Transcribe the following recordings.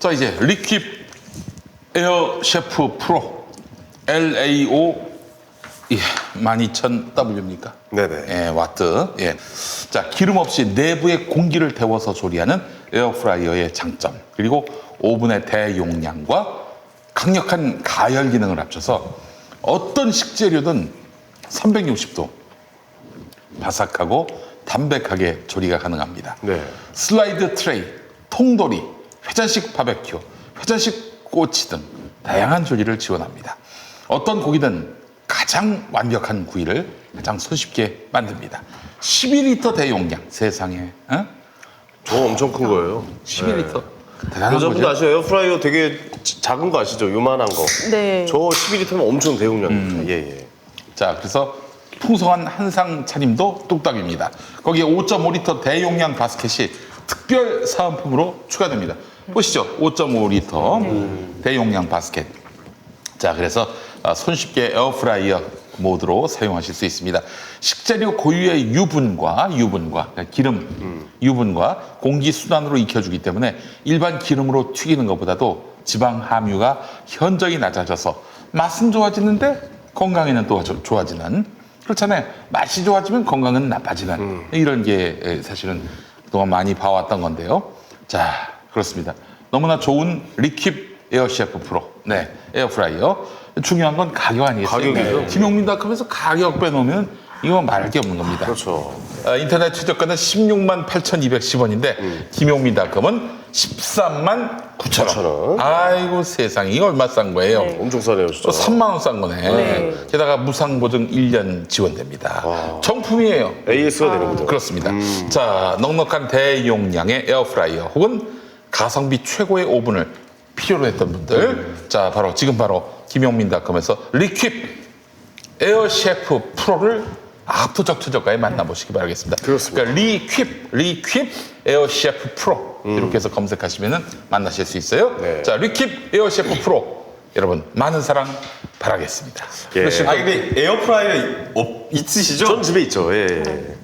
자, 이제 리퀴 에어 셰프 프로 LAO 12000W입니까? 네네. 예, 와트. 예. 자, 기름 없이 내부에 공기를 데워서 조리하는 에어프라이어의 장점, 그리고 오븐의 대용량과 강력한 가열 기능을 합쳐서 어떤 식재료든 360도 바삭하고 담백하게 조리가 가능합니다. 네. 슬라이드 트레이, 통돌이, 회전식 바베큐, 회전식 꼬치 등 다양한 조리를 지원합니다. 어떤 고기든 가장 완벽한 구이를 가장 손쉽게 만듭니다. 12리터 대용량, 세상에. 어? 저 엄청 큰 거예요. 12리터. 대단한 여자분들 거죠. 아시죠? 에어프라이어 되게 작은 거 아시죠? 요만한 거. 네. 저 12리터면 엄청 대용량입니다. 예. 자, 그래서 풍성한 한상 차림도 뚝딱입니다. 거기에 5.5리터 대용량 바스켓이 특별 사은품으로 추가됩니다. 보시죠. 5.5리터 대용량 바스켓. 자, 그래서 손쉽게 에어프라이어 모드로 사용하실 수 있습니다. 식재료 고유의 유분과 그러니까 기름, 유분과 공기 순환으로 익혀주기 때문에 일반 기름으로 튀기는 것보다도 지방 함유가 현저히 낮아져서 맛은 좋아지는데 건강에는 또 좋아지는, 그렇잖아요. 맛이 좋아지면 건강은 나빠지는 이런 게 사실은 그동안 많이 봐왔던 건데요. 자, 그렇습니다. 너무나 좋은 리퀴 에어 셰프 프로, 네, 에어프라이어. 중요한 건 가격 아니겠어요? 가격이죠. 네. 김용민닷컴에서 가격 빼놓으면 이건 말할 게 없는 겁니다. 그렇죠. 인터넷 최저가는 16만 8,210원인데 김용민닷컴은 13만 9천 원. 아이고 세상에, 이거 얼마 싼 거예요? 네. 엄청 싸네요, 진짜. 3만 원 싼 거네. 네. 게다가 무상 보증 1년 지원됩니다. 정품이에요. AS가 되는 거죠. 그렇습니다. 자, 넉넉한 대용량의 에어프라이어 혹은 가성비 최고의 오븐을 필요로 했던 분들, 자, 지금 바로 김용민닷컴에서 리퀴 에어 셰프 프로를 압도적 최저가에 만나보시기 바라겠습니다. 그렇습니다. 그러니까 리퀴 에어 셰프 프로 이렇게 해서 검색하시면 만나실 수 있어요. 네. 자, 리퀴 에어 셰프 프로 여러분 많은 사랑 바라겠습니다. 예. 그러실 아 근데 에어프라이어 있으시죠? 전 집에 있죠. 예.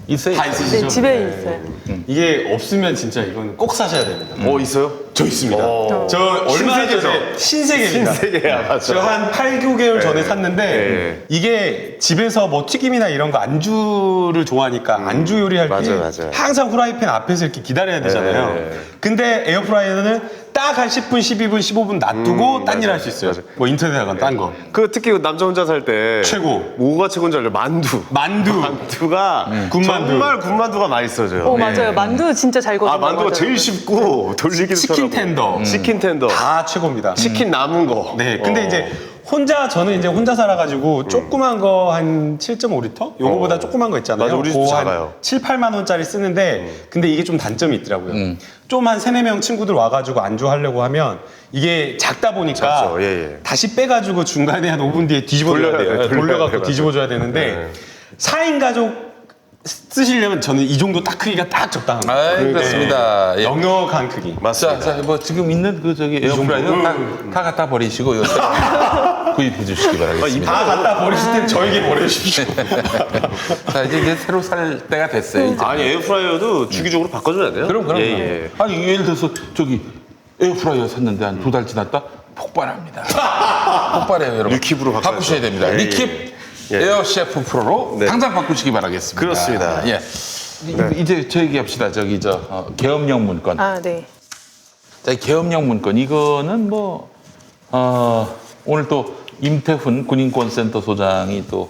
있어요? 다 있으시죠? 네, 집에 있어요. 이게 없으면 진짜 이건 꼭 사셔야 됩니다. 있어요? 저 있습니다. 어. 저 얼마 신세계죠? 전에 신세계입니다. 신세계야, 맞죠. 저 한 8, 9개월 전에 샀는데 네. 이게 집에서 뭐 튀김이나 이런 거 안주를 좋아하니까 안주 요리할 때 맞아요. 항상 후라이팬 앞에서 이렇게 기다려야 되잖아요. 네. 근데 에어프라이어는 딱 한 10분, 12분, 15분 놔두고 딴 일 할 수 있어요. 맞아요. 뭐 인터넷 나간 딴 거. 특히 남자 혼자 살 때 최고. 뭐가 최고인지 알죠? 만두. 만두. 만두가 군만두. 정말 군만두가 맛있어져요. 맞아요. 만두 진짜 잘 구워요. 만두가 제일 쉽고 돌리기도 치킨 편하고. 텐더. 치킨 텐더. 다 최고입니다. 치킨 남은 거. 네, 근데 이제 저는 이제 혼자 살아가지고 조그만 거 한 7.5리터? 요거보다 조그만 거 있잖아요. 맞아, 우리 집도 그거 한 작아요. 7, 8만 원짜리 쓰는데 근데 이게 좀 단점이 있더라고요. 좀 한 3, 4명 친구들 와가지고 안주하려고 하면 이게 작다 보니까 작죠. 예. 다시 빼가지고 중간에 한 5분 뒤에 뒤집어줘야 돌려야 돼요. 돼요. 돌려갖고 돌려야 뒤집어줘야 되는데 4인 가족 쓰시려면 저는 이 정도 딱 크기가 딱 적당합니다. 아, 그렇습니다. 예. 넉넉한 크기. 맞습니다. 자, 뭐 지금 있는 에어프라이어 다 갖다 버리시고 요새 구입해 주시기 바라겠습니다. 다 갖다 버리실 땐 저에게 버려주십시오. 자, 이제 새로 살 때가 됐어요. 이제. 아니 에어프라이어도 주기적으로 바꿔줘야 돼요. 그럼. 예. 아니, 예를 들어서 에어프라이어 샀는데 한 2달 지났다 폭발합니다. 폭발해요, 여러분. 리킵으로 바꾸셔야 됩니다. 예, 리킵 예. 에어 셰프 프로로 네. 당장 바꾸시기 바라겠습니다. 그렇습니다. 예. 이제 저 얘기합시다. 계엄령 문건. 네. 자, 이 계엄령 문건 이거는 오늘 또 임태훈 군인권센터 소장이 또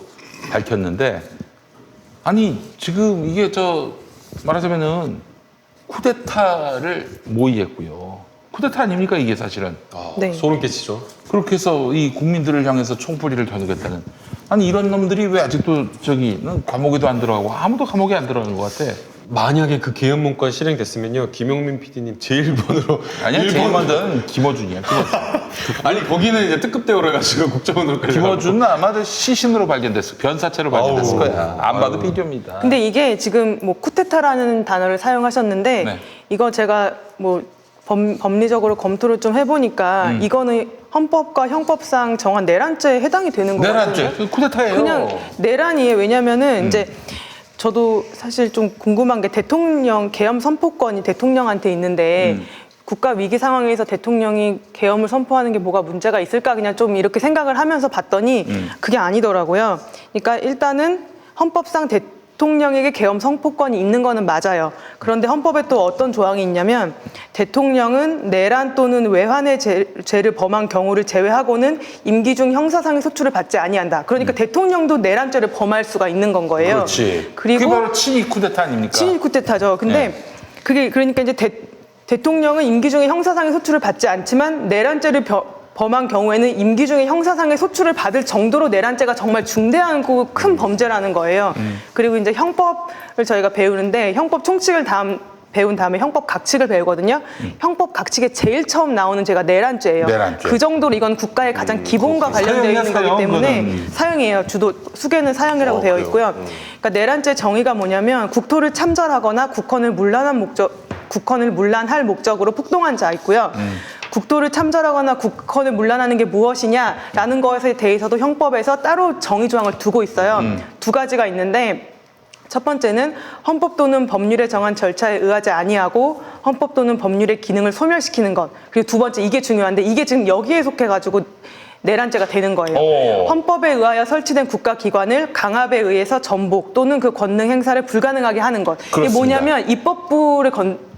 밝혔는데, 아니 지금 이게 말하자면은 쿠데타를 모의했고요. 쿠데타 아닙니까 이게 사실은? 네. 소름 끼치죠. 그렇게 해서 이 국민들을 향해서 총뿌리를 겨누겠다는, 아니 이런 놈들이 왜 아직도 감옥에도 안 들어가고 아무도 감옥에 안 들어가는 것 같아. 만약에 그 계엄문건 실행됐으면요, 김용민 PD님 제1번으로 아니야, 제일 먼저는 김어준이야. 아니 거기는 이제 특급 대우를 해가지고 국정원으로 김어준은 아마도 시신으로 발견됐을, 변사체로 발견됐을 아우. 거야. 안 봐도 비디오입니다. 근데 이게 지금 뭐 쿠데타라는 단어를 사용하셨는데 네. 이거 제가 뭐 법리적으로 검토를 좀 해보니까 이거는 헌법과 형법상 정한 내란죄에 해당이 되는 거거든요. 내란죄, 쿠데타예요. 그냥 내란이에요. 왜냐면은 이제 저도 사실 좀 궁금한 게 대통령 계엄 선포권이 대통령한테 있는데 국가 위기 상황에서 대통령이 계엄을 선포하는 게 뭐가 문제가 있을까 그냥 좀 이렇게 생각을 하면서 봤더니 그게 아니더라고요. 그러니까 일단은 헌법상 대통령에게 계엄 선포권이 있는 거는 맞아요. 그런데 헌법에 또 어떤 조항이 있냐면 대통령은 내란 또는 외환의 죄를 범한 경우를 제외하고는 임기 중 형사상의 소출을 받지 아니한다. 그러니까 대통령도 내란죄를 범할 수가 있는 건 거예요. 그렇지. 그리고 그게 바로 친위 쿠데타 아닙니까? 친일 쿠데타죠. 근데 네. 그게 그러니까 이제 대통령은 임기 중에 형사상의 소출을 받지 않지만 내란죄를 범한 경우에는 임기 중에 형사상의 소출을 받을 정도로 내란죄가 정말 중대하고 큰 범죄라는 거예요. 그리고 이제 형법을 저희가 배우는데 형법 총칙을 배운 다음에 형법 각칙을 배우거든요. 형법 각칙에 제일 처음 나오는 죄가 내란죄예요. 내란죄. 그 정도로 이건 국가의 가장 기본과 관련되어 있는 사형이야, 거기 때문에 그거는. 사형이에요. 주도 수개는 사형이라고 되어 그래요? 있고요. 그러니까 내란죄 정의가 뭐냐면 국토를 참전하거나 국헌을 문란할 목적으로 폭동한 자 있고요. 국토를 참전하거나 국헌을 문란하는 게 무엇이냐라는 것에 대해서도 형법에서 따로 정의 조항을 두고 있어요. 두 가지가 있는데 첫 번째는 헌법 또는 법률에 정한 절차에 의하지 아니하고 헌법 또는 법률의 기능을 소멸시키는 것. 그리고 두 번째 이게 중요한데 이게 지금 여기에 속해가지고 내란죄가 되는 거예요. 오. 헌법에 의하여 설치된 국가기관을 강압에 의해서 전복 또는 그 권능 행사를 불가능하게 하는 것. 이게 그렇습니다. 뭐냐면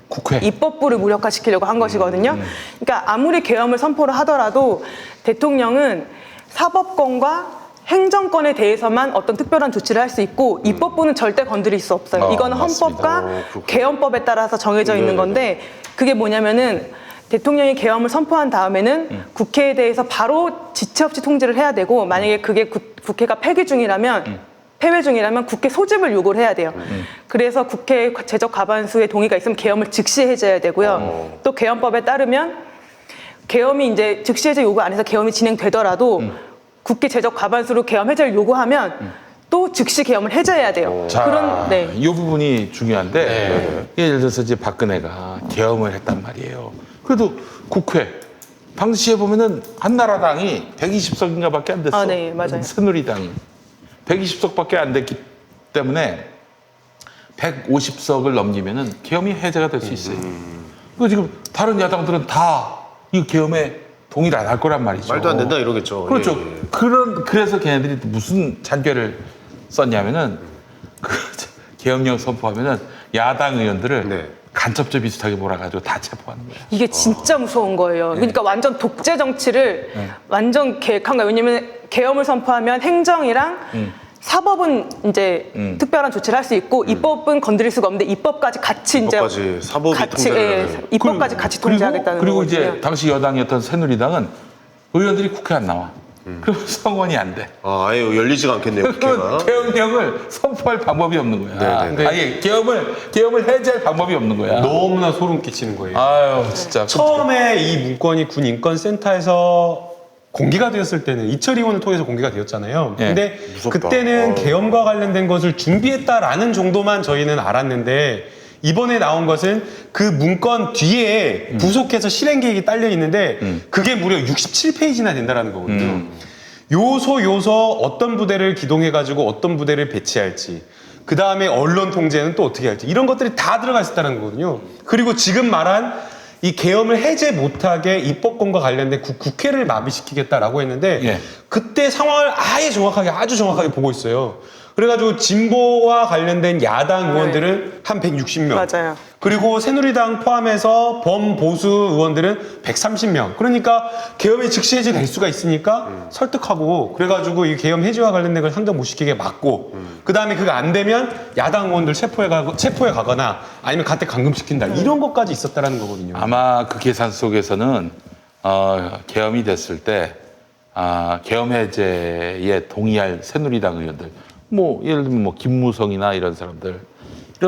국회. 입법부를 무력화시키려고 한 것이거든요. 그러니까 아무리 계엄을 선포를 하더라도 대통령은 사법권과 행정권에 대해서만 어떤 특별한 조치를 할 수 있고 입법부는 절대 건드릴 수 없어요. 이거는 맞습니다. 헌법과 계엄법에 따라서 정해져 있는 건데 그게 뭐냐면은 대통령이 계엄을 선포한 다음에는 국회에 대해서 바로 지체 없이 통지를 해야 되고 만약에 그게 국회가 폐회 중이라면 국회 소집을 요구를 해야 돼요. 그래서 국회 제적 과반수의 동의가 있으면 계엄을 즉시 해제해야 되고요. 또 계엄법에 따르면 계엄이 이제 즉시 해제 요구 안 해서 계엄이 진행되더라도 국회 제적 과반수로 계엄 해제를 요구하면 또 즉시 계엄을 해제해야 돼요. 자, 네. 이 부분이 중요한데 예를 들어서 이제 박근혜가 계엄을 했단 말이에요. 그래도 국회 당시에 보면은 한나라당이 120석인가밖에 안 됐어. 아, 네, 맞아요. 새누리당이 120석밖에 안 됐기 때문에 150석을 넘기면은 계엄이 해제가 될 수 있어요. 그 지금 다른 야당들은 다 이 계엄에 동의를 안 할 거란 말이죠. 말도 안 된다 이러겠죠. 그렇죠. 예, 예. 그래서 걔네들이 무슨 잔꾀를 썼냐면은 계엄령 선포하면은 야당 의원들을 네. 간첩죄 비슷하게 몰아가지고 다 체포하는 거야. 이게 진짜 무서운 거예요. 그러니까 완전 독재 정치를 완전 계획한 거예요. 왜냐면 계엄을 선포하면 행정이랑 사법은 이제 특별한 조치를 할 수 있고 입법은 건드릴 수가 없는데 입법까지 같이 입법까지 사법이 통제를 하는. 입법까지 같이 통제하겠다는 그리고 거거든요. 이제 당시 여당이었던 새누리당은 의원들이 국회 안 나와. 그럼 성원이 안 돼. 아, 아예 열리지가 않겠네요, 국회가. 그러면 계엄령을 선포할 방법이 없는 거야. 네네네. 아예 계엄을 해제할 방법이 없는 거야. 너무나 소름 끼치는 거예요. 아유 진짜. 처음에 이 문건이 군 인권센터에서 공개가 되었을 때는 이철 의원을 통해서 공개가 되었잖아요. 예. 근데 무섭다. 그때는 계엄과 관련된 것을 준비했다라는 정도만 저희는 알았는데 이번에 나온 것은 그 문건 뒤에 부속해서 실행 계획이 딸려 있는데 그게 무려 67페이지나 된다라는 거거든요. 요소 어떤 부대를 기동해가지고 어떤 부대를 배치할지 그 다음에 언론 통제는 또 어떻게 할지 이런 것들이 다 들어가 있었다는 거거든요. 그리고 지금 말한 이 계엄을 해제 못하게 입법권과 관련된 국회를 마비시키겠다라고 했는데 예. 그때 상황을 아주 정확하게 보고 있어요. 그래가지고 진보와 관련된 야당 의원들은 한 160명. 맞아요. 그리고 새누리당 포함해서 범보수 의원들은 130명. 그러니까 계엄이 즉시 해제될 수가 있으니까 설득하고 그래가지고 이 계엄 해제와 관련된 걸 상정 못 시키게 막고 그 다음에 그거 안 되면 야당 의원들 체포해 가거나 아니면 가택 감금시킨다. 이런 것까지 있었다라는 거거든요. 아마 그 계산 속에서는 계엄이 됐을 때 계엄 해제에 동의할 새누리당 의원들, 뭐 예를 들면 뭐 김무성이나 이런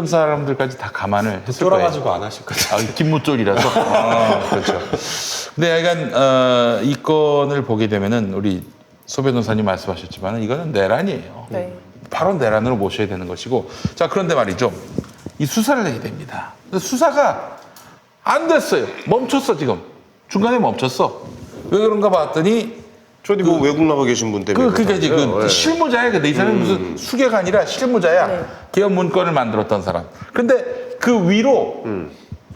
사람들까지 다 감안을 했을 거예요. 쫄아가지고 안 하실 거죠. 김무쫄이라서. 그렇죠. 근데 약간 이 건을 보게 되면은 우리 소 변호사님 말씀하셨지만 이거는 내란이에요. 네. 바로 내란으로 모셔야 되는 것이고. 자, 그런데 말이죠. 이 수사를 해야 됩니다. 근데 수사가 안 됐어요. 멈췄어, 지금. 중간에 멈췄어. 왜 그런가 봤더니 저기 뭐 외국 나가 계신 분 때문에. 그러니까 이제 그렇다고요? 예. 실무자야. 근데 이 사람이 무슨 수개가 아니라 실무자야. 네. 계엄 문건을 만들었던 사람. 근데 그 위로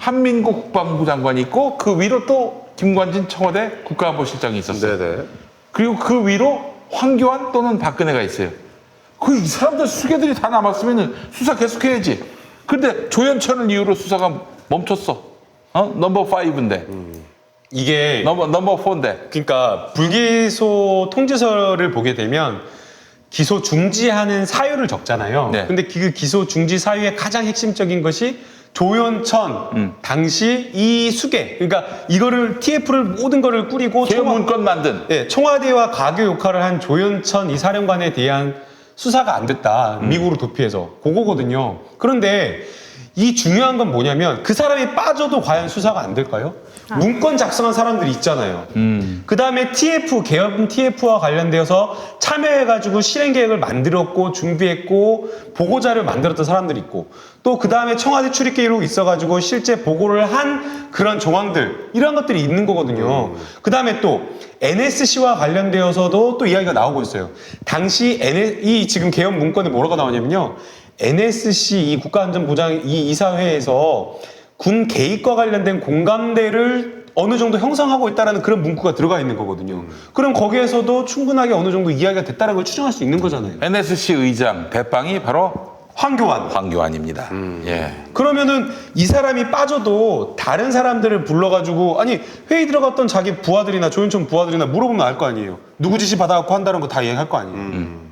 한민국 국방부 장관이 있고 그 위로 또 김관진 청와대 국가안보실장이 있었어요. 네네. 그리고 그 위로 황교안 또는 박근혜가 있어요. 그 이 사람들 수개들이 다 남았으면 수사 계속해야지. 근데 조현천을 이유로 수사가 멈췄어. 넘버 5인데. 이게 넘버 4인데. 그러니까 불기소 통지서를 보게 되면 기소 중지하는 사유를 적잖아요. 네. 근데 그 기소 중지 사유의 가장 핵심적인 것이 조현천 당시 이 수계, 그러니까 이거를 TF를 모든 거를 꾸리고 개헌 문건 만든. 청와대와 가교 역할을 한 조현천 이 사령관에 대한 수사가 안 됐다. 미국으로 도피해서 그거거든요. 그런데 이 중요한 건 뭐냐면 그 사람이 빠져도 과연 수사가 안 될까요? 문건 작성한 사람들이 있잖아요. 그 다음에 개헌 TF와 관련되어서 참여해가지고 실행 계획을 만들었고 준비했고 보고자를 만들었던 사람들이 있고 또 그 다음에 청와대 출입 기록 있어가지고 실제 보고를 한 그런 정황들 이런 것들이 있는 거거든요. 그 다음에 또 NSC와 관련되어서도 또 이야기가 나오고 있어요. 당시 이 지금 개헌 문건에 뭐라고 나오냐면요. NSC 이 국가안전보장 이 이사회에서 군 개입과 관련된 공감대를 어느 정도 형성하고 있다라는 그런 문구가 들어가 있는 거거든요. 그럼 거기에서도 충분하게 어느 정도 이야기가 됐다는 걸 추정할 수 있는 거잖아요. NSC 의장 대빵이 바로 황교안. 황교안입니다. 예. 그러면은 이 사람이 빠져도 다른 사람들을 불러가지고 아니 회의 들어갔던 자기 부하들이나 조현천 부하들이나 물어보면 알 거 아니에요. 누구 지시 받아갖고 한다는 거 다 얘기할 거 아니에요.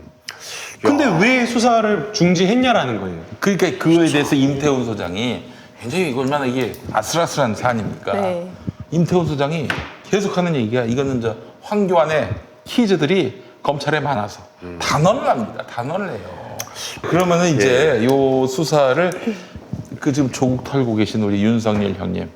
근데 왜 수사를 중지했냐라는 거예요. 그러니까 그거에 대해서 임태훈 소장이 굉장히 얼마나 이게 아슬아슬한 사안입니까? 네. 임태훈 소장이 계속하는 얘기가 이거는 황교안의 키즈들이 검찰에 많아서 단언을 합니다. 단언을 해요. 그러면은 이제 요 수사를 그 지금 조국 털고 계신 우리 윤석열 형님,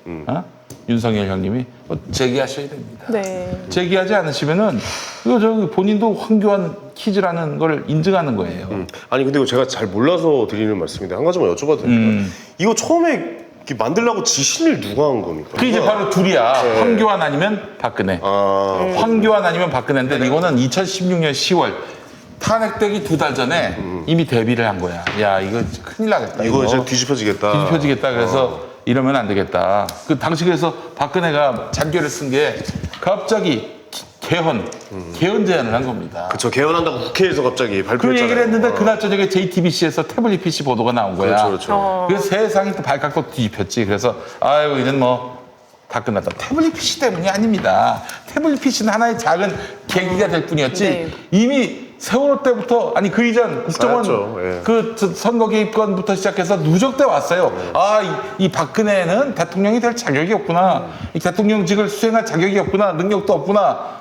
윤석열 형님이 제기하셔야 됩니다. 네. 제기하지 않으시면은 이거 저 본인도 황교안 키즈라는 걸 인증하는 거예요. 아니 근데 이거 제가 잘 몰라서 드리는 말씀인데 한 가지만 여쭤봐도 될까요? 이거 처음에 이렇게 만들려고 지시를 누가 한 겁니까? 그 이제 바로 둘이야. 황교안 아니면 박근혜. 황교안 아니면 박근혜인데 이거는 2016년 10월 탄핵되기 2달 전에 이미 데뷔를 한 거야. 야 이거 큰일 나겠다. 이거 이제 뒤집혀지겠다. 뒤집혀지겠다. 그래서 이러면 안 되겠다. 그 당시 그래서 박근혜가 잔결을 쓴 게 갑자기 개헌 제안을 한 겁니다. 그쵸, 개헌한다고 국회에서 갑자기 그 발표했잖아요. 얘기를 했는데 그날 저녁에 JTBC에서 태블릿 PC 보도가 나온 거야. 그렇죠. 그래서 세상이 또 발칵도 뒤집혔지. 그래서 아유 이젠 뭐 다 끝났다. 태블릿 PC 때문이 아닙니다. 태블릿 PC는 하나의 작은 계기가 될 뿐이었지. 네. 이미 세월호 때부터 아니 그 이전 국정원 쌓였죠. 예. 그 선거 개입권부터 시작해서 누적돼 왔어요. 이 박근혜는 대통령이 될 자격이 없구나. 이 대통령직을 수행할 자격이 없구나. 능력도 없구나.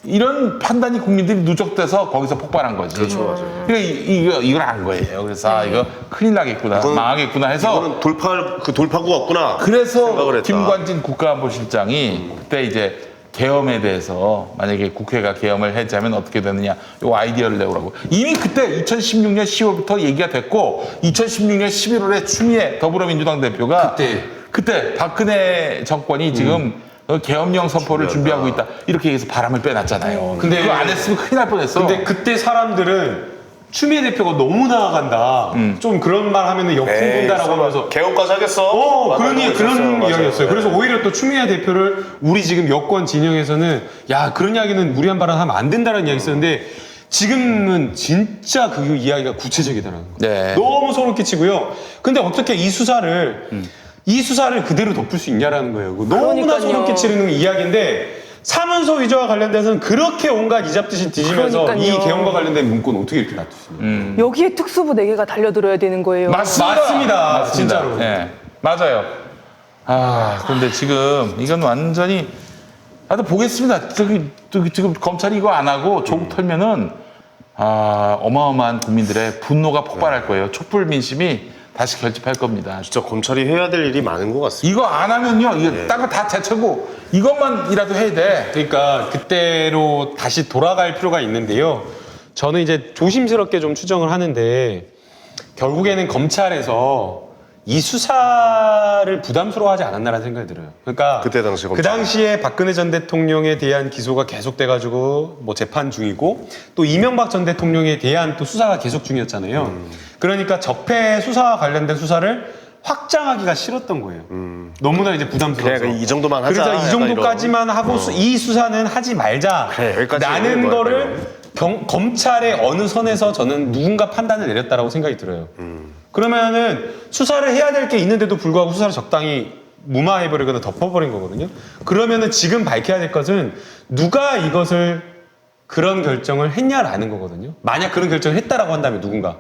이런 판단이 국민들이 누적돼서 거기서 폭발한 거지. 그렇죠, 맞아요. 그러니까 이걸 안 거예요. 그래서 이거 큰일 나겠구나, 망하겠구나 해서 이거는 돌파구가 없구나. 그래서 생각을 했다. 김관진 국가안보실장이 그때 이제 계엄에 대해서 만약에 국회가 계엄을 해제하면 어떻게 되느냐 요 아이디어를 내오라고 이미 그때 2016년 10월부터 얘기가 됐고 2016년 11월에 추미애 더불어민주당 대표가 그때 박근혜 정권이 지금 계엄령 선포를 준비하고 있다 이렇게 해서 바람을 빼놨잖아요. 근데 그거 안 했으면 큰일 날 뻔했어. 근데 그때 사람들은 추미애 대표가 너무 나아간다. 좀 그런 말 하면은 역풍 분다라고 하면서 개헌까지 하겠어? 그런 맞아요. 이야기였어요. 그래서 오히려 또 추미애 대표를 우리 지금 여권 진영에서는 야 그런 이야기는 무리한 발언 하면 안 된다는 이야기 썼는데 지금은 진짜 그 이야기가 구체적이더라고요. 네. 너무 소름 끼치고요. 근데 어떻게 이 수사를 그대로 덮을 수 있냐라는 거예요. 너무나 그러니까요. 소름 끼치는 이야기인데 사문서 위조와 관련돼서는 그렇게 온갖 이잡듯이 뒤지면서 그러니까요. 이 개헌과 관련된 문건 어떻게 이렇게 놔두십니까? 여기에 특수부 4개가 달려들어야 되는 거예요. 맞습니다. 진짜로. 네, 맞아요. 근데 지금 이건 완전히 또 보겠습니다. 지금 검찰이 이거 안 하고 조국 털면은 어마어마한 국민들의 분노가 폭발할 거예요. 촛불 민심이 다시 결집할 겁니다. 진짜 검찰이 해야 될 일이 많은 것 같습니다. 이거 안 하면요, 이거 딴 거 다 제쳐고 이것만이라도 해야 돼. 그러니까 그때로 다시 돌아갈 필요가 있는데요. 저는 이제 조심스럽게 좀 추정을 하는데 결국에는 검찰에서 이 수사를 부담스러워하지 않았나라는 생각이 들어요. 그러니까 그때 당시 그 검찰. 당시에 박근혜 전 대통령에 대한 기소가 계속돼가지고 뭐 재판 중이고 또 이명박 전 대통령에 대한 또 수사가 계속 중이었잖아요. 그러니까 적폐 수사와 관련된 수사를 확장하기가 싫었던 거예요. 너무나 이제 부담스러워서. 그냥 이 정도만 하자. 그래서 이 약간 정도까지만 하고 이 수사는 하지 말자. 그래, 여기까지 라는 하는 거야, 거를 검찰의 어느 선에서 저는 누군가 판단을 내렸다라고 생각이 들어요. 그러면은 수사를 해야 될 게 있는데도 불구하고 수사를 적당히 무마해버리거나 덮어버린 거거든요. 그러면은 지금 밝혀야 될 것은 누가 이것을 그런 결정을 했냐라는 거거든요. 만약 그런 결정을 했다라고 한다면 누군가.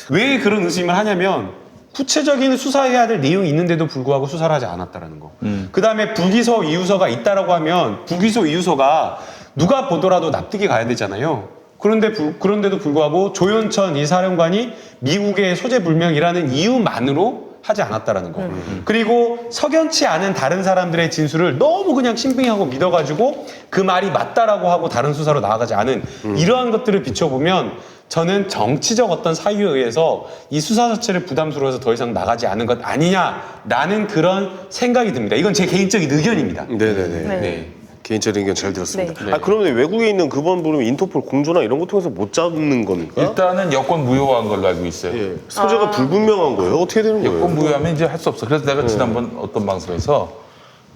왜 그런 의심을 하냐면 구체적인 수사해야 될 내용이 있는데도 불구하고 수사를 하지 않았다라는 거. 그 다음에 불기소 이유서가 있다라고 하면 불기소 이유서가 누가 보더라도 납득이 가야 되잖아요. 그런데도 불구하고 조현천 이 사령관이 미국의 소재 불명이라는 이유만으로 하지 않았다라는 거. 그리고 석연치 않은 다른 사람들의 진술을 너무 그냥 신빙하고 믿어가지고 그 말이 맞다라고 하고 다른 수사로 나아가지 않은 이러한 것들을 비춰보면 저는 정치적 어떤 사유에 의해서 이 수사 자체를 부담스러워서 더 이상 나가지 않은 것 아니냐라는 그런 생각이 듭니다. 이건 제 개인적인 의견입니다. 네네네. 네. 개인적인 의견 잘 들었습니다. 네. 아, 그러면 외국에 있는 그분 부르면 인터폴 공조나 이런 거 통해서 못 잡는 겁니까? 일단은 여권 무효한 걸로 알고 있어요. 예. 소재가 불분명한 거예요? 어떻게 되는 거예요? 여권 무효하면 이제 할 수 없어. 그래서 내가 지난번 어떤 방송에서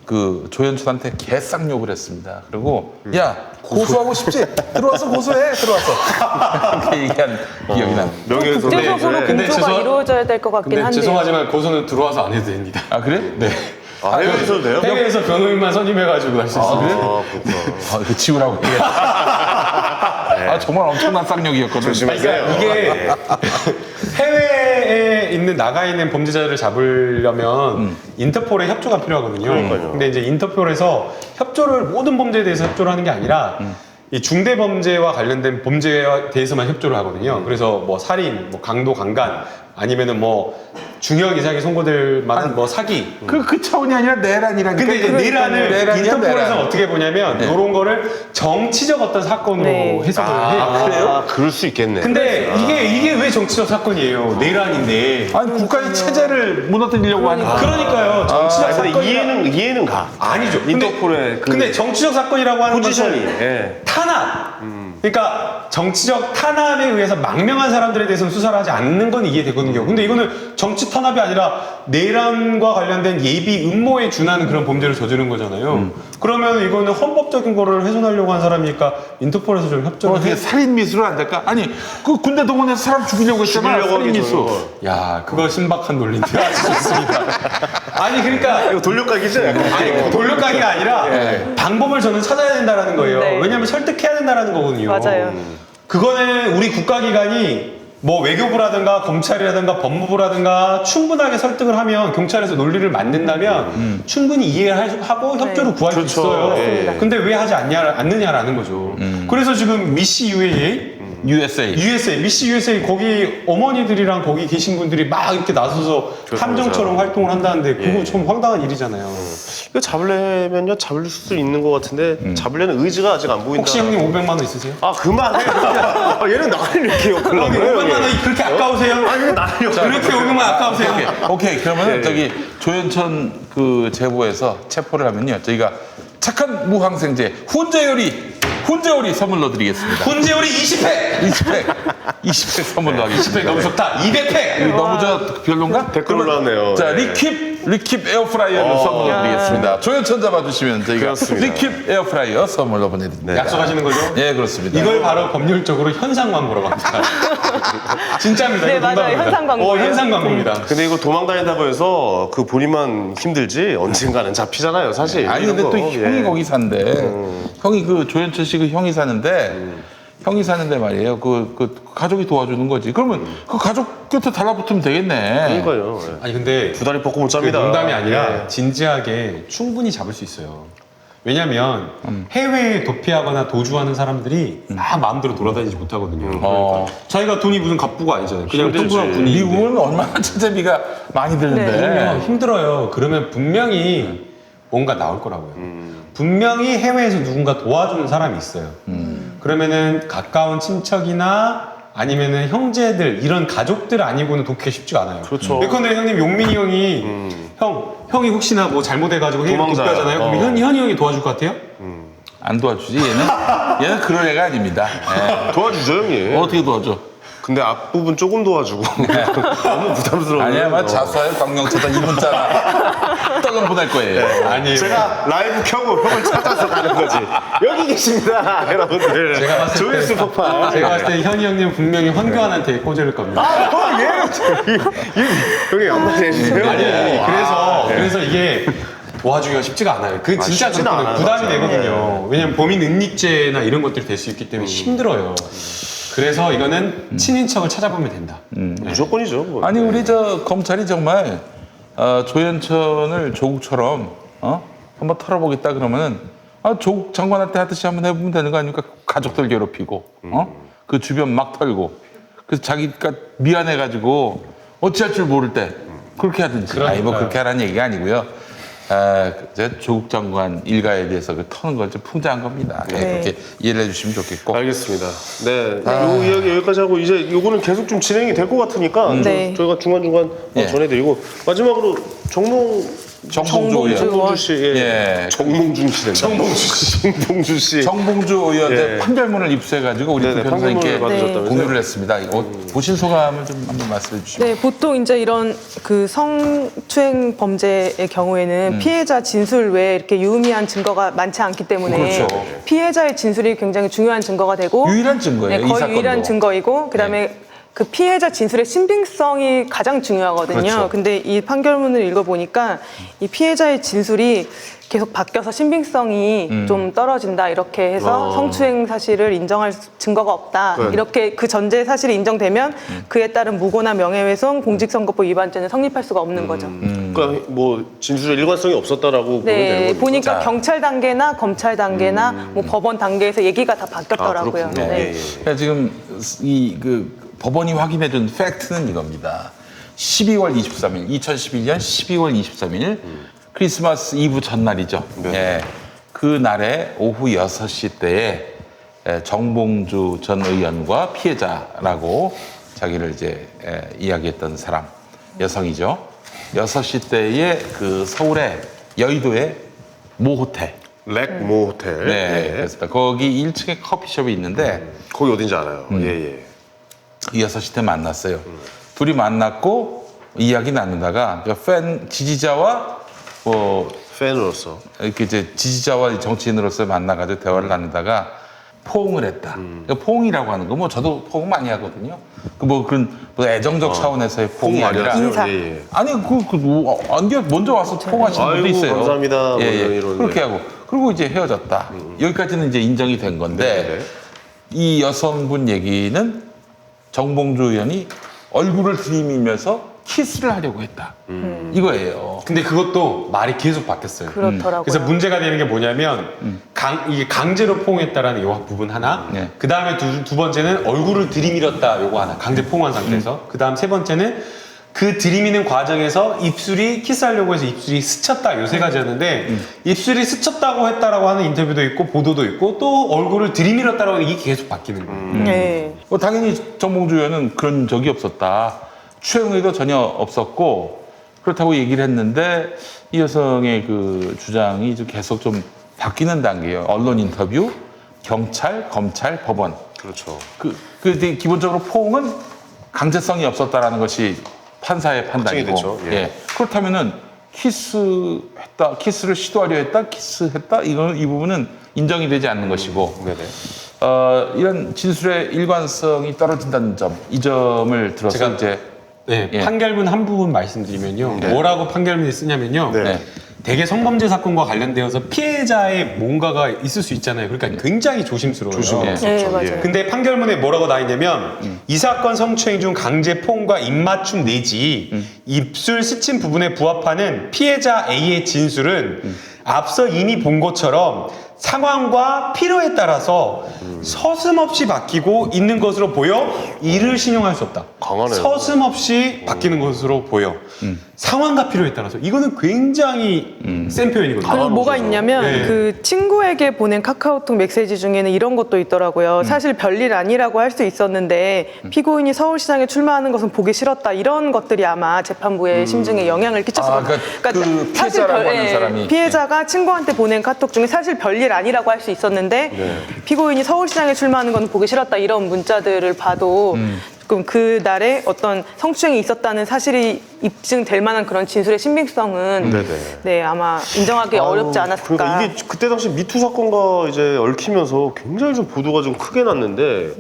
그 조현천한테 개쌍욕을 했습니다. 그리고 야 고소하고 싶지? 들어와서 고소해. 들어와서. 그렇게 얘기한 기억이 나. 명예훼손. 국제적으로 네. 근데 공조가 이루어져야 될 것 같긴 근데 한데요. 죄송하지만 고소는 들어와서 안 해도 됩니다. 아 그래? 네. 아, 해외에서도 돼요? 해외에서 변호인만 선임해가지고 할 수 있습니다. 아, 그렇구나. 아, 이거 지우라고. 아 정말 엄청난 쌍욕이었거든. 조심하세요. 이게 해외에 있는 나가 있는 범죄자들을 잡으려면 인터폴의 협조가 필요하거든요. 그러니까요. 근데 이제 인터폴에서 협조를 모든 범죄에 대해서 협조를 하는 게 아니라 이 중대 범죄와 관련된 범죄에 대해서만 협조를 하거든요. 그래서 뭐 살인, 뭐 강도, 강간 아니면은 뭐 중형 이상이 선고될 만한 뭐 사기. 그 차원이 아니라 내란이라니까. 근데 이제 내란을 내란이야, 인터폴에서 내란. 어떻게 보냐면 이런 거를 정치적 어떤 사건으로 네. 해석을 해요. 아, 그럴 수 있겠네. 근데 이게 왜 정치적 사건이에요? 내란인데. 아니 국가의 체제를 무너뜨리려고 하는. 그러니까요. 정치적 근데 사건이라 이해는 가. 아니죠. 인터폴의 그 근데 정치적 사건이라고 하는 포지션이. 것은 예. 탄압. 그러니까 정치적 탄압에 의해서 망명한 사람들에 대해서는 수사를 하지 않는 건 이해되거든요. 근데 이거는 정치 탄압이 아니라 내란과 관련된 예비 음모에 준하는 그런 범죄를 저지른 거잖아요. 그러면 이거는 헌법적인 거를 훼손하려고 한 사람이니까 인터폴에서 좀 협조를 어떻게 해. 살인 미수를 안 될까? 아니 그 군대 동원해서 사람 죽이려고 했잖아. 죽이려고 살인 하기 미수. 전에. 야, 그거 신박한 논리인데 아주 좋습니다. 아니 그러니까 이거 돌려가기죠? 약간. 아니 돌려가기가 아니라 방법을 저는 찾아야 된다라는 거예요. 네. 왜냐하면 설득해야 된다라는 거거든요. 맞아요. 그거는 우리 국가기관이 뭐 외교부라든가 검찰이라든가 법무부라든가 충분하게 설득을 하면 경찰에서 논리를 만든다면 충분히 이해하고 협조를 네. 구할 수 그렇죠. 있어요. 예. 근데 왜 하지 않느냐라는 거죠. 그래서 지금 미시 UAA USA. 미시 USA 거기 어머니들이랑 거기 계신 분들이 막 이렇게 나서서 탐정처럼 활동을 한다는데 그거 좀 황당한 일이잖아요. 이거 잡으려면요 잡을 수 있는 것 같은데 잡으려는 의지가 아직 안 보인다. 혹시 형님 500만 원 있으세요? 아 그만해. 아, 얘는 나를 이렇게 욕하려고 형님 그래요. 500만 원이 그렇게 아까우세요? 아니 왜 나를 욕? 그렇게 500만 원 아까우세요? 오케이. 그러면은 저기 조현천 그 제보에서 체포를 하면요 저희가 착한 무항생제 훈제요리 선물로 드리겠습니다. 훈제요리 20팩! 20팩 선물로 하겠습니다. 20팩 너무 좋다. 200팩! 너무 저 별론가? 댓글로 하네요. 자, 네. 리킵 에어프라이어를 선물로 드리겠습니다. 조현천 잡아주시면 저희가 그렇습니다. 리킵 에어프라이어 선물로 보내드립니다. 약속하시는 거죠? 예, 그렇습니다. 이걸 바로 법률적으로 현상 광고라고 합니다. 진짜입니다. 네, 이거 맞아요. 농담입니다. 현상 광고예요. 현상 광고입니다. 근데 이거 도망 다닌다고 해서 그 본인만 힘들지 언젠가는 잡히잖아요, 사실. 아니 이런 근데 또 거. 형이 예. 거기 산대. 형이 그 조현천 씨 그 형이 사는데 형이 사는데 말이에요. 그 가족이 도와주는 거지. 그러면 그 가족 곁에 달라붙으면 되겠네. 그러니까요. 예. 아니 근데 두 다리 뻗고 못 그 잡니다. 농담이 아니라 예. 진지하게 충분히 잡을 수 있어요. 왜냐면 해외에 도피하거나 도주하는 사람들이 막 마음대로 돌아다니지 못하거든요. 어. 자기가 돈이 무슨 갑부가 아니잖아요. 그냥 힘들지. 평범한 분이. 미국은 얼마나 체제비가 많이 드는데. 힘들어요. 그러면 분명히 뭔가 나올 거라고요. 분명히 해외에서 누군가 도와주는 사람이 있어요. 그러면은 가까운 친척이나 아니면은 형제들 이런 가족들 아니고는 돕기가 쉽지가 않아요. 그렇죠. 예컨대 형님 용민이 형이 형이 혹시나 뭐 잘못해가지고 해외 도망자야. 도피하잖아요. 그럼 현이 형이 도와줄 것 같아요? 안 도와주지 얘는 그럴 애가 아닙니다. 예. 도와주죠, 형님. 어떻게 도와줘? 근데 앞부분 조금 도와주고 너무 부담스러워요. 아니야, 막 자수하여 광명차단 이 문자 떨렁 보낼 거예요. 아니 제가 라이브 켜고 형을 찾아서 가는 거지. 여기 계십니다, 여러분들. 제가 봤을 때- 조회수 폭발. 제가 봤을 때 현이 형님 분명히 황교안한테 꽂을 겁니다. 형이 연락해 주세요. 아니 그래서 이게 도와주기가 쉽지가 않아요. 그 진짜 쉽지는 그렇거든요. 않아요. 부담이 맞아요. 되거든요. 왜냐면 범인 은닉죄나 이런 것들이 될 수 있기 때문에 힘들어요. 그래서 이거는 친인척을 찾아보면 된다. 무조건이죠. 뭐. 아니 우리 저 검찰이 정말 조현천을 조국처럼 한번 털어보겠다 그러면은 조국 장관한테 하듯이 한번 해보면 되는 거 아닙니까? 가족들 괴롭히고 그 주변 막 털고 그래서 자기가 미안해가지고 어찌할 줄 모를 때 그렇게 하든지 그러니까요. 뭐 그렇게 하라는 얘기가 아니고요. 조국 장관 일가에 대해서 그 터는 걸 좀 풍자한 겁니다. 예, 네. 그렇게 이해를 해주시면 좋겠고. 알겠습니다. 네, 요 이야기 여기까지 하고 이제 요거는 계속 좀 진행이 될 것 같으니까 네. 저희가 중간중간 예. 전해드리고 마지막으로 정몽주 씨, 예. 정몽준 씨래. 정몽주 씨. 정봉주 의원한테 예. 판결문을 입수해가지고 우리 네네, 변호사님께 판결문을 받으셨다면서요? 공유를 했습니다. 이거 보신 소감을 좀 한번 말씀해 주시죠. 네, 보통 이제 이런 그 성추행 범죄의 경우에는 피해자 진술 외에 이렇게 유의미한 증거가 많지 않기 때문에 그렇죠. 피해자의 진술이 굉장히 중요한 증거가 되고 유일한 증거예요, 이 거의 사건도. 유일한 증거이고 그다음에 그 피해자 진술의 신빙성이 가장 중요하거든요. 그렇죠. 근데 이 판결문을 읽어보니까 이 피해자의 진술이 계속 바뀌어서 신빙성이 좀 떨어진다 이렇게 해서 성추행 사실을 인정할 증거가 없다 네. 이렇게 그 전제 사실이 인정되면 그에 따른 무고나 명예훼손, 공직선거법 위반죄는 성립할 수가 없는 거죠. 그러니까 뭐 진술의 일관성이 없었다라고 보면 되는 네, 거죠. 보니까 자. 경찰 단계나 검찰 단계나 뭐 법원 단계에서 얘기가 다 바뀌었더라고요. 그렇군요. 네. 예, 예. 그러니까 지금 이 법원이 확인해준 팩트는 이겁니다. 12월 23일, 2011년 12월 23일 크리스마스 이브 전날이죠. 네. 예. 그 날에 오후 6시 때에 정봉주 전 의원과 피해자라고 자기를 이제 이야기했던 사람, 여성이죠. 6시 때에 그 서울의 여의도의 모 호텔. 렉모 호텔. 네. 예. 그래서 거기 1층에 커피숍이 있는데 거기 어딘지 알아요. 예, 예. 6시 때 만났어요. 둘이 만났고 이야기 나누다가 지지자와 팬으로서. 이렇게 이제 지지자와 정치인으로서 만나가지고 대화를 나누다가 포옹을 했다. 그러니까 포옹이라고 하는 거 뭐 저도 포옹 많이 하거든요. 그런 애정적 차원에서의 포옹이 많이 아니라 하세요? 인사. 예, 예. 아니 먼저 와서 포옹하시는 분도 아이고, 있어요. 감사합니다. 뭐 예, 예. 이런, 그렇게 하고 그리고 이제 헤어졌다. 여기까지는 이제 인정이 된 건데 네, 네. 이 여성분 얘기는 정봉주 의원이 얼굴을 들이밀면서 키스를 하려고 했다. 이거예요. 근데 그것도 말이 계속 바뀌었어요. 그렇더라고요. 그래서 문제가 되는 게 뭐냐면 이게 강제로 포옹했다라는 요 부분 하나, 네. 그 다음에 두 번째는 얼굴을 들이밀었다 요거 하나, 강제 포옹한 상태에서, 그 다음 세 번째는 그 들이미는 과정에서 입술이 키스하려고 해서 입술이 스쳤다 요 세 가지였는데 입술이 스쳤다고 했다라고 하는 인터뷰도 있고 보도도 있고 또 얼굴을 들이밀었다라고 하는 이게 계속 바뀌는 거예요. 네. 당연히 정봉주 의원은 그런 적이 없었다. 추행 의도 전혀 없었고 그렇다고 얘기를 했는데 이 여성의 그 주장이 좀 계속 좀 바뀌는 단계예요. 언론 인터뷰, 경찰, 검찰, 법원. 그렇죠. 근데 기본적으로 포옹은 강제성이 없었다라는 것이 판사의 판단이고. 됐죠. 예. 예. 그렇다면은 키스를 시도하려 했다, 키스했다 이 부분은 인정이 되지 않는 것이고. 네네. 이런 진술의 일관성이 떨어진다는 점, 이 점을 들어서 제가 이제 네, 예. 판결문 한 부분 말씀드리면요. 뭐라고 판결문이 쓰냐면요. 네. 대개 성범죄 사건과 관련되어서 피해자의 뭔가가 있을 수 있잖아요. 그러니까 굉장히 조심스러워요. 네, 맞아요. 근데 판결문에 뭐라고 나와 있냐면 이 사건 성추행 중 강제 포옹과 입맞춤 내지 입술 스친 부분에 부합하는 피해자 A의 진술은 앞서 이미 본 것처럼 상황과 필요에 따라서 서슴없이 바뀌고 있는 것으로 보여 이를 신용할 수 없다. 강하네요. 서슴없이 바뀌는 것으로 보여. 상황과 필요에 따라서 이거는 굉장히 센 표현이거든요. 그리고 뭐가 있냐면 네. 그 친구에게 보낸 카카오톡 메시지 중에는 이런 것도 있더라고요. 사실 별일 아니라고 할 수 있었는데 피고인이 서울시장에 출마하는 것은 보기 싫었다. 이런 것들이 아마 재판부의 심증에 영향을 끼쳤을 거예요. 그 피해자라고 하는 사람이 피해자가 친구한테 보낸 카톡 중에 사실 별일 아니라고 할 수 있었는데 피고인이 서울시장에 출마하는 건 보기 싫었다. 이런 문자들을 봐도 그럼 그 날에 어떤 성추행이 있었다는 사실이 입증될 만한 그런 진술의 신빙성은 네네. 네, 아마 인정하기 어렵지 않았을까. 그러니까 이게 그때 당시 미투 사건과 이제 얽히면서 굉장히 좀 보도가 좀 크게 났는데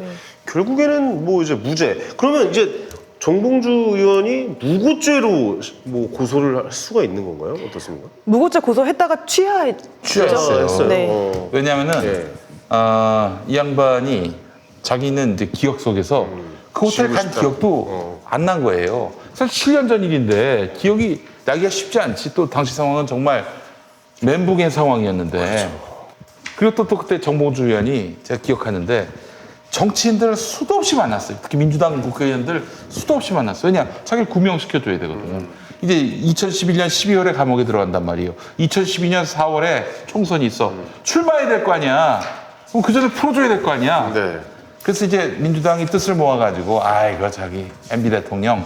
결국에는 뭐 이제 무죄. 그러면 이제 정봉주 의원이 무고죄로 뭐 고소를 할 수가 있는 건가요? 어떻습니까? 무고죄 고소했다가 취하했죠. 취하했어요. 네. 왜냐하면은 네. 이 양반이 자기는 이제 기억 속에서 그 호텔 쉬고 간 싶다. 기억도 안 난 거예요. 사실 7년 전 일인데 기억이 나기가 쉽지 않지. 또 당시 상황은 정말 멘붕의 상황이었는데. 그리고 또 그때 정봉주 의원이 제가 기억하는데 정치인들을 수도 없이 만났어요. 특히 민주당 국회의원들 수도 없이 만났어요. 왜냐? 자기를 구명시켜줘야 되거든요. 이제 2011년 12월에 감옥에 들어간단 말이에요. 2012년 4월에 총선이 있어. 출마해야 될 거 아니야. 그럼 그 전에 풀어줘야 될 거 아니야. 네. 그래서 이제 민주당이 뜻을 모아가지고 이거 자기 MB 대통령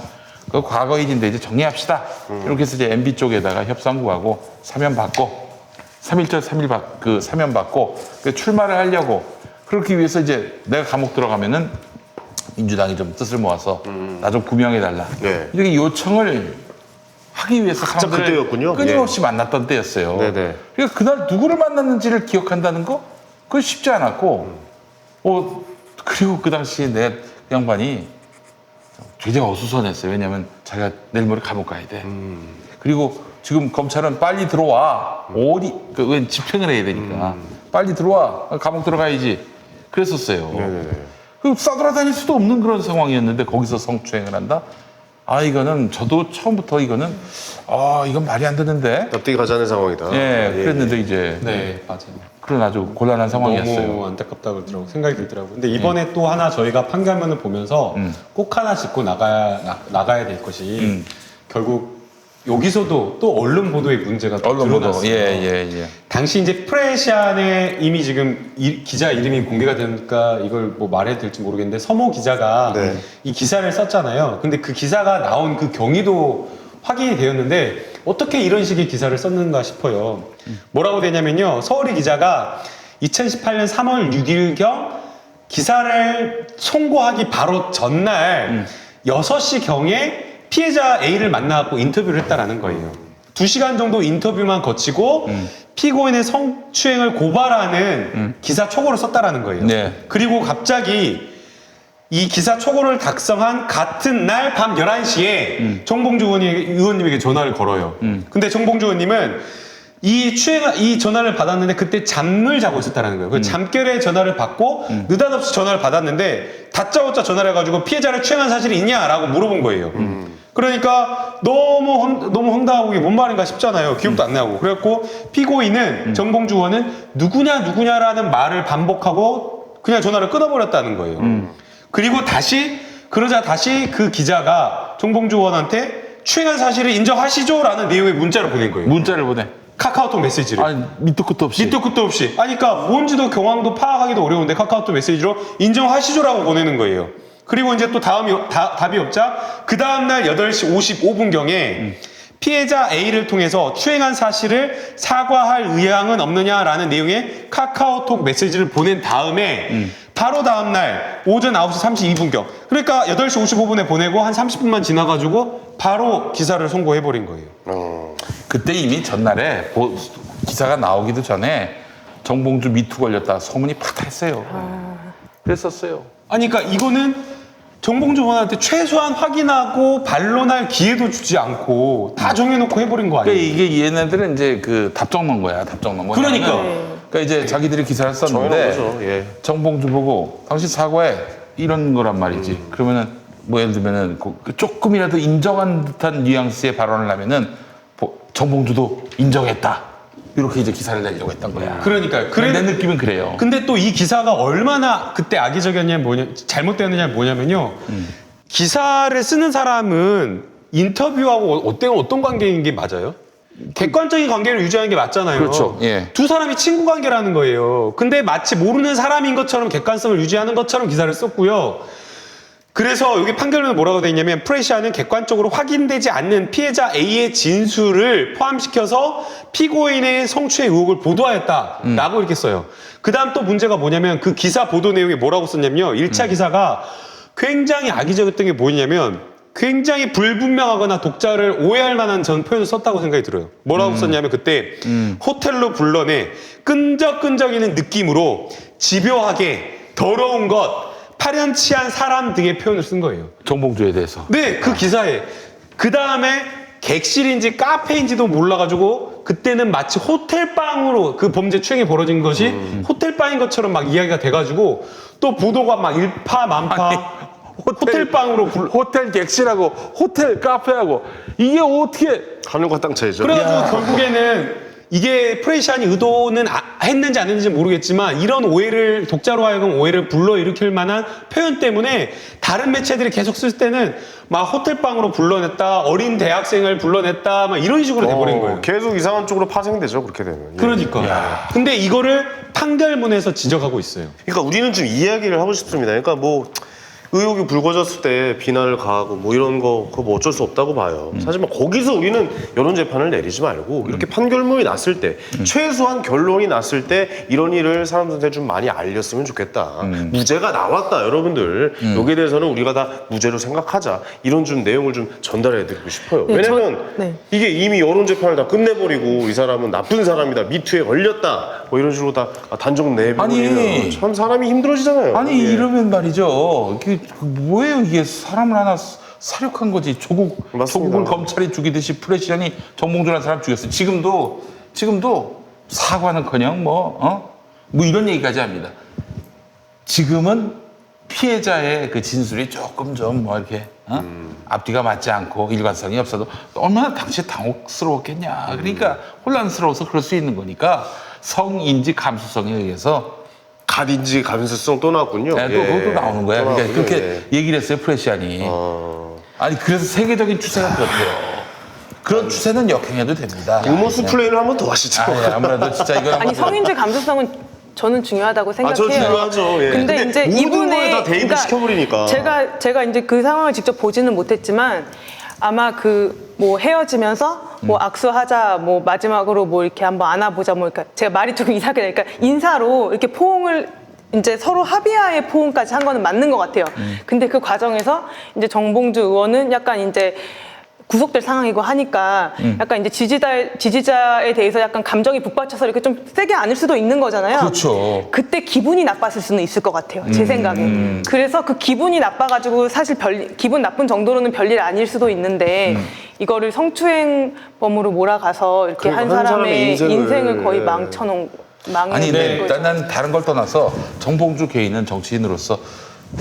그 과거 일인데 이제 정리합시다. 이렇게 해서 이제 MB 쪽에다가 협상 구하고 사면 받고 3.1절 3.1 그 사면 받고 그 출마를 하려고 그렇기 위해서 이제 내가 감옥 들어가면은 민주당이 좀 뜻을 모아서 나 좀 구명해달라. 네. 이렇게 요청을 하기 위해서 가장 사람들을 그때였군요. 끊임없이 만났던 때였어요. 네네. 그러니까 그날 누구를 만났는지를 기억한다는 거 그건 쉽지 않았고 그리고 그 당시에 내 양반이 굉장히 어수선했어요. 왜냐하면 자기가 내일 모레 감옥 가야 돼. 그리고 지금 검찰은 빨리 들어와. 웬 집행을 해야 되니까. 빨리 들어와. 감옥 들어가야지. 그랬었어요. 네네네. 그 싸돌아다닐 수도 없는 그런 상황이었는데 거기서 성추행을 한다? 이거는 저도 처음부터 이건 말이 안 되는데. 납득이 가지 않은 상황이다. 예, 그랬는데 이제 네, 맞아요. 그런 아주 곤란한 상황이었어요. 너무 안타깝다고 생각이 들더라고요. 근데 이번에 또 하나 저희가 판결문을 보면서 꼭 하나 짚고 나가야 될 것이 결국 여기서도 또 언론 보도의 문제가 또 언론 보도. 드러났어요. 예. 당시 이제 프레시안에 이미 지금 기자 이름이 공개가 되니까 이걸 뭐 말해야 될지 모르겠는데 서모 기자가 네. 이 기사를 썼잖아요. 근데 그 기사가 나온 그 경위도 확인이 되었는데 어떻게 이런 식의 기사를 썼는가 싶어요. 뭐라고 되냐면요. 서울의 기자가 2018년 3월 6일경 기사를 송고하기 바로 전날 6시경에 피해자 A를 만나갖고 인터뷰를 했다라는 거예요. 2시간 정도 인터뷰만 거치고 피고인의 성추행을 고발하는 기사 초고를 썼다라는 거예요. 네. 그리고 갑자기 이 기사 초고를 작성한 같은 날 밤 11시에 정봉주 의원님에게 전화를 걸어요. 근데 정봉주 의원님은 이 전화를 받았는데 그때 잠을 자고 있었다는 거예요. 그 잠결에 전화를 받고 느닷없이 전화를 받았는데 다짜고짜 전화를 해가지고 피해자를 추행한 사실이 있냐라고 물어본 거예요. 그러니까 너무 황당하고 이게 뭔 말인가 싶잖아요. 기억도 안 나고. 그래갖고 피고인은 정봉주 의원은 누구냐라는 말을 반복하고 그냥 전화를 끊어버렸다는 거예요. 그리고 다시 그 기자가 정봉주 의원한테 추행한 사실을 인정하시죠라는 내용의 문자를 보낸 거예요. 문자를 보내. 카카오톡 메시지를. 밑도 끝도 없이. 밑도 끝도 없이. 그러니까 뭔지도 경황도 파악하기도 어려운데 카카오톡 메시지로 인정하시죠라고 보내는 거예요. 그리고 이제 또 답이 없자 그 다음날 8시 55분경에 피해자 A를 통해서 추행한 사실을 사과할 의향은 없느냐라는 내용의 카카오톡 메시지를 보낸 다음에 바로 다음날 오전 9시 32분경 그러니까 8시 55분에 보내고 한 30분만 지나가지고 바로 기사를 송고해버린 거예요. 그때 이미 전날에 기사가 나오기도 전에 정봉주 미투 걸렸다 소문이 파다했어요. 그랬었어요. 그러니까 이거는 정봉주 의원한테 최소한 확인하고 반론할 기회도 주지 않고 다 정해놓고 해버린 거 아니에요? 그러니까 이게 얘네들은 이제 그 답정 넣은 거야. 답정 넣은 거야. 그러니까. 그러니까 이제 자기들이 기사를 썼는데 거죠. 예. 정봉주 보고 당신 사과해 이런 거란 말이지. 그러면은 뭐 예를 들면은 그 조금이라도 인정한 듯한 뉘앙스의 발언을 하면은 정봉주도 인정했다. 이렇게 이제 기사를 내려고 했던 거야. 그러니까요. 내 느낌은 그래요. 근데 또 이 기사가 얼마나 그때 잘못되었느냐 뭐냐면요. 기사를 쓰는 사람은 인터뷰하고 어떤 관계인 게 맞아요? 객관적인 관계를 유지하는 게 맞잖아요. 그렇죠. 예. 두 사람이 친구 관계라는 거예요. 근데 마치 모르는 사람인 것처럼 객관성을 유지하는 것처럼 기사를 썼고요. 그래서 여기 판결문에 뭐라고 돼 있냐면 프레시아는 객관적으로 확인되지 않는 피해자 A의 진술을 포함시켜서 피고인의 성추행 의혹을 보도하였다라고 이렇게 써요. 그 다음 또 문제가 뭐냐면 그 기사 보도 내용에 뭐라고 썼냐면요. 1차 기사가 굉장히 악의적이었던 게 뭐냐면 굉장히 불분명하거나 독자를 오해할 만한 전 표현을 썼다고 생각이 들어요. 뭐라고 썼냐면 그때 호텔로 불러내 끈적끈적이는 느낌으로 집요하게 더러운 것 파렴치한 사람 등의 표현을 쓴 거예요. 정봉주에 대해서. 네, 그 기사에. 그 다음에 객실인지 카페인지도 몰라가지고 그때는 마치 호텔방으로 그 범죄 추행이 벌어진 것이 호텔방인 것처럼 막 이야기가 돼가지고 또 보도가 막 일파만파 호텔방으로 호텔 객실하고 호텔 카페하고 이게 어떻게 하늘과 땅 차이죠. 그래가지고 결국에는 이게 프레시안이 의도는 했는지 안 했는지 모르겠지만 이런 오해를 독자로 하여금 오해를 불러일으킬 만한 표현 때문에 다른 매체들이 계속 쓸 때는 막 호텔방으로 불러냈다 어린 대학생을 불러냈다 막 이런 식으로 돼버린 거예요. 계속 이상한 쪽으로 파생되죠. 그렇게 되면. 예. 그러니까. 근데 이거를 판결문에서 지적하고 있어요. 그러니까 우리는 좀 이야기를 하고 싶습니다. 그러니까 뭐 의혹이 불거졌을 때 비난을 가하고 뭐 이런 거 그거 뭐 어쩔 수 없다고 봐요. 사실 뭐 거기서 우리는 여론 재판을 내리지 말고 이렇게 판결문이 났을 때 최소한 결론이 났을 때 이런 일을 사람들한테 좀 많이 알렸으면 좋겠다. 무죄가 나왔다, 여러분들. 여기에 대해서는 우리가 다 무죄로 생각하자. 이런 좀 내용을 좀 전달해드리고 싶어요. 네, 왜냐면 네. 이게 이미 여론 재판을 다 끝내버리고 이 사람은 나쁜 사람이다, 미투에 걸렸다, 뭐 이런 식으로 다 단정 내버리면 참 사람이 힘들어지잖아요. 아니 예. 이러면 말이죠. 이게 뭐예요 이게 사람을 하나 사륙한 거지. 맞습니다. 조국을 검찰이 죽이듯이 프레시안이 정봉주라는 사람 죽였어요. 지금도 사과는커녕 뭐 이런 얘기까지 합니다. 지금은 피해자의 그 진술이 조금 좀 뭐 이렇게 앞뒤가 맞지 않고 일관성이 없어도 얼마나 당시 당혹스러웠겠냐. 그러니까 혼란스러워서 그럴 수 있는 거니까 성인지 감수성에 의해서 갓인지 감수성 또 나왔군요. 네, 또 그것도 나오는 거야. 또 그러니까 나왔군요. 그렇게 얘기를 했어요, 프레시안이. 아니, 그래서 세계적인 추세가 그렇대요. 그런 추세는 역행해도 됩니다. 우모스 플레이를 한번 더 하시죠. 아무래도 진짜 이거 아니 성인지 감수성은 저는 중요하다고 생각해요. 저 중요하죠. 예. 근데 이제 모든 이분의 걸 다 대입을 시켜버리니까. 제가 이제 그 상황을 직접 보지는 못했지만 아마 그 뭐 헤어지면서 뭐 악수하자 뭐 마지막으로 뭐 이렇게 한번 안아보자 뭐 그러니까 제가 말이 조금 이상하게 되니까 인사로 이렇게 포옹을 이제 서로 합의하에 포옹까지 한 거는 맞는 것 같아요. 근데 그 과정에서 이제 정봉주 의원은 약간 이제 구속될 상황이고 하니까 약간 이제 지지자에 대해서 약간 감정이 북받쳐서 이렇게 좀 세게 안을 수도 있는 거잖아요. 그렇죠. 그때 기분이 나빴을 수는 있을 것 같아요. 제 생각에. 그래서 그 기분이 나빠가지고 사실 기분 나쁜 정도로는 별일 아닐 수도 있는데 이거를 성추행범으로 몰아가서 이렇게 한 사람의 인생을 거의 망쳐놓은 아니, 망해놓은 거죠. 난 다른 걸 떠나서 정봉주 개인은 정치인으로서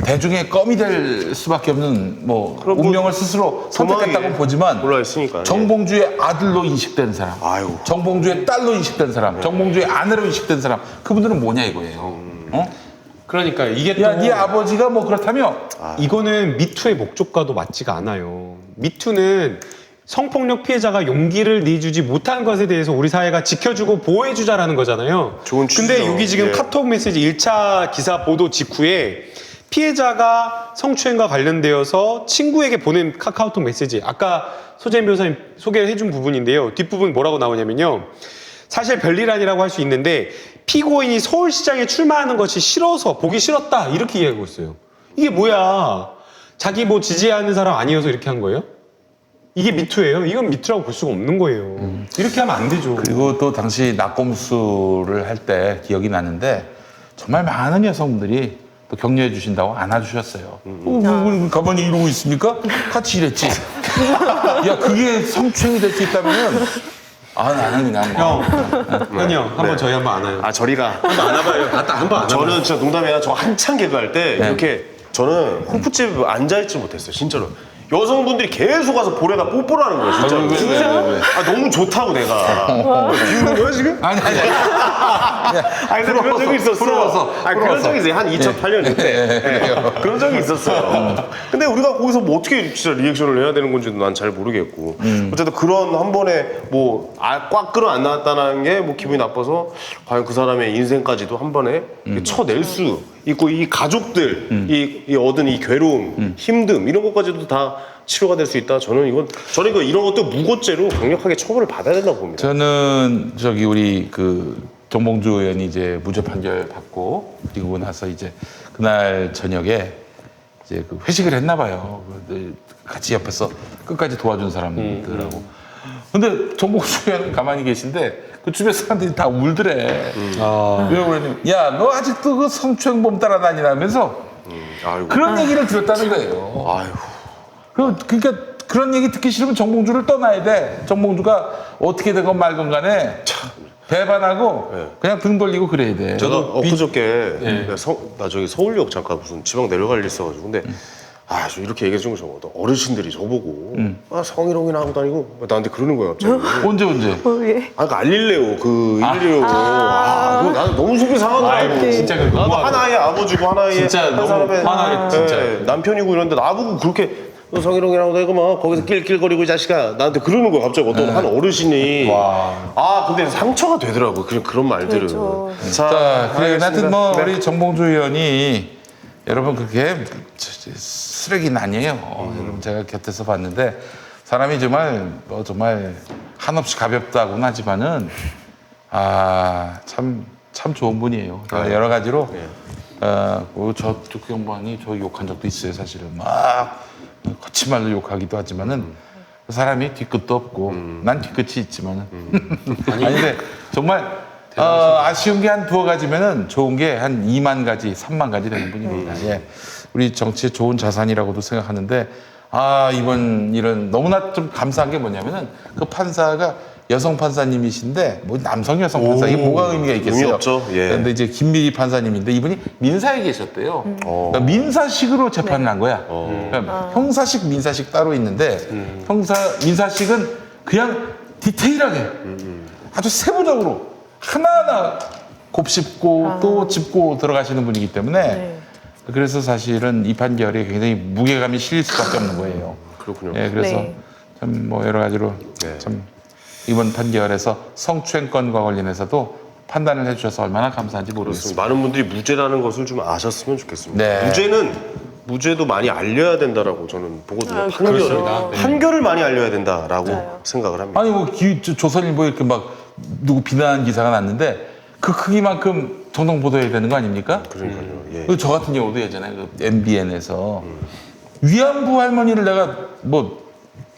대중의 껌이 될 수밖에 없는 뭐 그럼 뭐 운명을 스스로 선택했다고 도망이 보지만 올라있으니까. 정봉주의 아들로 인식된 사람, 아유. 정봉주의 딸로 인식된 사람, 정봉주의 아내로 인식된 사람, 그분들은 뭐냐 이거예요. 그러니까 이게 또 야, 네 아버지가 뭐 그렇다며? 이거는 미투의 목적과도 맞지가 않아요. 미투는 성폭력 피해자가 용기를 내주지 못한 것에 대해서 우리 사회가 지켜주고 보호해주자라는 거잖아요. 좋은 취지죠. 근데 여기 지금 예. 카톡 메시지 1차 기사 보도 직후에 피해자가 성추행과 관련되어서 친구에게 보낸 카카오톡 메시지, 아까 소재인 변호사님 소개를 해준 부분인데요. 뒷부분 뭐라고 나오냐면요. 사실 별일 아니라고 할 수 있는데 피고인이 서울시장에 출마하는 것이 싫어서 보기 싫었다 이렇게 이야기하고 있어요. 이게 뭐야? 자기 뭐 지지하는 사람 아니어서 이렇게 한 거예요? 이게 미투예요? 이건 미투라고 볼 수가 없는 거예요. 이렇게 하면 안 되죠. 그리고 또 당시 낙곰수를 할 때 기억이 나는데 정말 많은 여성분들이 또 격려해 주신다고 안아주셨어요. 가만히 이러고 있습니까? 같이 일했지. 야, 그게 성추행이 될 수 있다면은 나는 그냥 뭐. 현이 형, 한번 저희 한번 안아요. 아 저리가. 한번 안아봐요. 한번 안아봐요. 저는 진짜 농담이 아니라 저 한창 개그할 때 이렇게 저는 호프집 앉아있지 못했어요. 진짜로. 여성분들이 계속 와서 볼에다 뽀뽀를 하는 거예요. 진짜로. 왜? 너무 좋다고 내가. 비우는 거야 지금? 아니. 아니 근데 그런 적이 있었어. 부러워서. 그런 적이 있어요. 한 2008년 그때. 그런 적이 있었어요. 근데 우리가 거기서 뭐 어떻게 진짜 리액션을 해야 되는 건지도 난 잘 모르겠고. 어쨌든 그런 한 번에 뭐 꽉 끌어 안 나왔다는 게 뭐 기분이 나빠서 과연 그 사람의 인생까지도 한 번에 쳐낼 수 있고 이 가족들 이 얻은 이 괴로움, 힘듦 이런 것까지도 다 치료가 될 수 있다. 저는 이런 것도 무고죄로 강력하게 처벌을 받아야 된다고 봅니다. 저는 우리 그 정봉주 의원이 이제 무죄 판결 받고 그리고 나서 이제 그날 저녁에 이제 그 회식을 했나 봐요. 같이 옆에서 끝까지 도와준 사람들하고. 근데 정봉주 의원은 가만히 계신데 그 주변 사람들이 다 울더래. 왜 그러냐면 야, 너 아직도 그 성추행범 따라다니라면서 아이고. 그런 얘기를 들었다는 거예요. 아이고. 그러니까 그런 얘기 듣기 싫으면 정봉주를 떠나야 돼. 정봉주가 어떻게 되건 말건 간에 배반하고 네. 그냥 등 돌리고 그래야 돼. 저도 엊그저께 나 저기 서울역 잠깐 무슨 지방 내려갈 일 있어가지고 근데 저 이렇게 얘기해 준 거 어르신들이 저보고 성희롱이나 하고 다니고 나한테 그러는 거예요 갑자기. 언제? 예. 그러니까 알릴래요 일이래요. 그거 나는 너무 속이 상하더라고. 아이고, 진짜 그 나도 너무하다. 하나의 아버지고 하나의 진짜 한 너무 사람의 화나게, 진짜. 남편이고 이런데 나보고 그렇게 너 성희롱이라고 다니고 막 거기서 낄낄거리고 이 자식아 나한테 그러는 거야 갑자기 어떤 한 어르신이. 근데 상처가 되더라고 그런 말들은. 그렇죠. 자, 그래. 하여튼 뭐 네. 우리 정봉주 의원이 여러분 그렇게 쓰레기는 아니에요. 여러분 제가 곁에서 봤는데 사람이 정말 한없이 가볍다고는 하지만은 참 좋은 분이에요. 여러 가지로 저 국경방이 저 욕한 적도 있어요. 사실은 막 거친 말로 욕하기도 하지만은 사람이 뒤끝도 없고 난 뒤끝이 있지만은 아닌데 정말 아쉬운 게 한 두어 가지면은 좋은 게 한 2만 가지, 3만 가지 되는 분입니다. 예. 우리 정치의 좋은 자산이라고도 생각하는데 이번 일은 너무나 좀 감사한 게 뭐냐면은 그 판사가 여성 판사님이신데 뭐 남성 여성 판사 이게 뭐가 의미가 있겠어요? 의미 없죠. 예. 근데 이제 김미리 판사님인데 이분이 민사에 계셨대요. 그러니까 민사식으로 재판을 한 거야. 그러니까 형사식, 민사식 따로 있는데 민사식은 그냥 디테일하게 아주 세부적으로 하나하나 곱씹고 또 짚고 들어가시는 분이기 때문에 그래서 사실은 이 판결이 굉장히 무게감이 실릴 수밖에 없는 거예요. 그렇군요. 예, 그래서 네. 참 뭐 여러 가지로 네. 참 이번 판결에서 성추행건과 관련해서도 판단을 해주셔서 얼마나 감사한지 모르겠습니다. 많은 분들이 무죄라는 것을 좀 아셨으면 좋겠습니다. 네. 무죄도 많이 알려야 된다라고 저는 보거든요. 그렇습니다. 네. 판결을 많이 알려야 된다라고 생각을 합니다. 아니 뭐 조선일보 이렇게 막 누구 비난하는 기사가 났는데 그 크기만큼 정당 보도해야 되는 거 아닙니까? 그러니까요. 예. 저 같은 경우도 예전에 그 MBN에서 위안부 할머니를 내가 뭐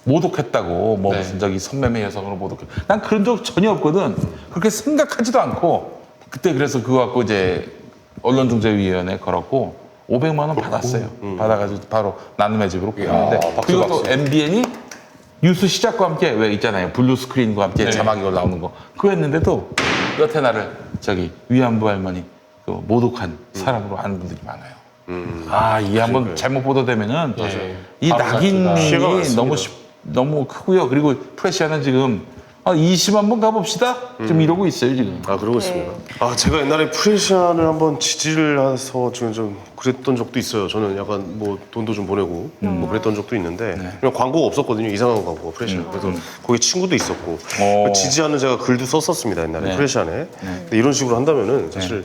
모독했다고 뭐 무슨 저기 성매매 여성으로 모독해. 난 그런 적 전혀 없거든. 그렇게 생각하지도 않고 그때 그래서 그거 갖고 이제 언론중재위원회 걸었고 500만 원 받았어요. 받아가지고 바로 나눔의 집으로 보냈는데 그리고 또 MBN이 뉴스 시작과 함께 왜 있잖아요. 블루 스크린과 함께 자막이 올라오는 거. 그거 했는데도 여태 나를 저기 위안부 할머니 그 모독한 사람으로 아는 분들이 많아요. 이게 한번 잘못 보도되면은 이 바로 낙인이 피해가 많습니다. 너무 크고요. 그리고 프레시아는 지금 20 한번 가봅시다. 좀 이러고 있어요 지금. 그러고 있습니다. 제가 옛날에 프레시안을 한번 지지를 해서 지금 좀 그랬던 적도 있어요. 저는 약간 뭐 돈도 좀 보내고 뭐 그랬던 적도 있는데 그냥 광고가 없었거든요. 이상한 광고가 프레시안. 그래서 거기 친구도 있었고 지지하는 제가 글도 썼었습니다. 옛날에 프레시안에. 근데 이런 식으로 한다면은 사실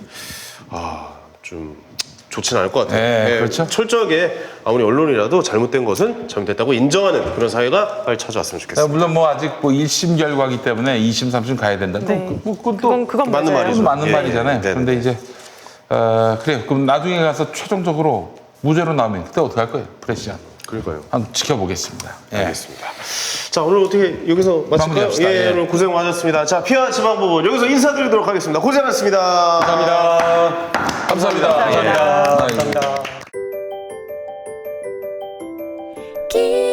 좀 좋진 않을 것 같아요. 네, 그렇죠. 철저하게 아무리 언론이라도 잘못된 것은 잘못됐다고 인정하는 그런 사회가 빨리 찾아왔으면 좋겠습니다. 물론 뭐 아직 뭐 1심 결과기 때문에 2심, 3심 가야 된다. 네. 그건 그건 맞는 맞아요. 말이죠. 맞는 예, 말이잖아요. 예. 네네. 그런데 이제 그래요. 그럼 나중에 가서 최종적으로 무죄로 나오면 그때 어떻게 할 거예요? 프레시안. 그러니까요. 한번 지켜보겠습니다. 예. 알겠습니다. 자, 오늘 어떻게 여기서 마칠까요? 마무리합시다. 예, 예. 오늘 고생 많으셨습니다. 자, 피아 지방법원 여기서 인사드리도록 하겠습니다. 고생하셨습니다. 감사합니다. 감사합니다. 감사합니다. 길